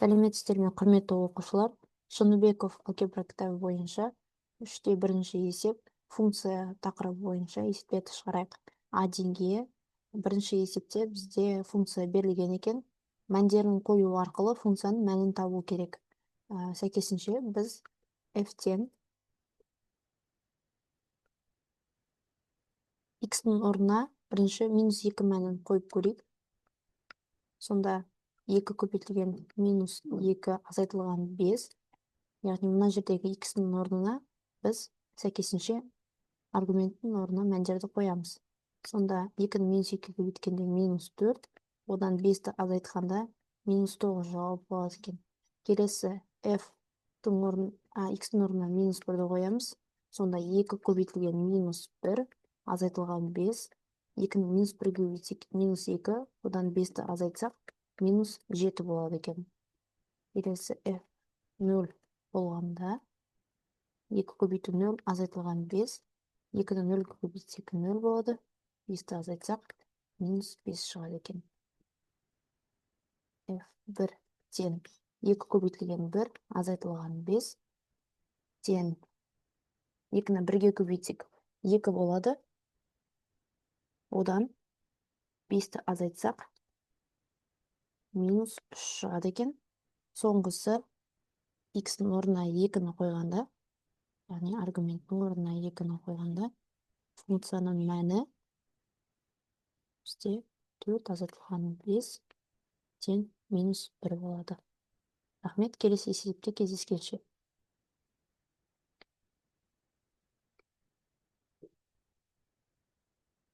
Сәлеметсіздер ме, құрметті оқушылар. Шыныбеков алгебра кітабы бойынша 3/1 есеп функция тақырыбы бойынша есептерді шығарайық. А деңгейі бірінші есепте бізде функция берілген екен. Мәндерін қою арқылы функцияның мәнін табу керек. Сәйкесінше біз f-тен x-ның орнына бірінші -2 мәнін қойып көрейік. Сонда 2 көбейтілген -2 азайтылған 5. Яғни мына жердегі x-ның орнына біз сәйкесінше аргументтің орнына мәндерді қоямыз. Сонда 2-ні -2 көбейткенде -4, одан 5-ті азайтқанда -9 жауап болады екен. Келесі x-ның орнына -1-ді қоямыз. Сонда 2 көбейтілген -1 азайтылған 5. 2-ні -1-ге көбейтсек -2, одан 5-ті азайтсақ -7 болады екен. Келесі f 0 болғанда 2 көбейту 0 азайтылған 5. 2-ні 0-ге көбейтсек 0 болады. 5-ті азайтсақ -5 шығады екен. f1 тен 2 көбейтілген 1 азайтылған 5 тен 2-ні 1-ге көбейтсек 2 болады. Одан 5-ті азайтсақ -3 шығады екен. Соңғысы x-ның орнына 2-ні қойғанда, яғни аргументтің орнына 2-ні қойғанда, функцияның мәні бізде 4 азайтылған 5 тен -1 болады. Рахмет, келесі есепте кездескенше.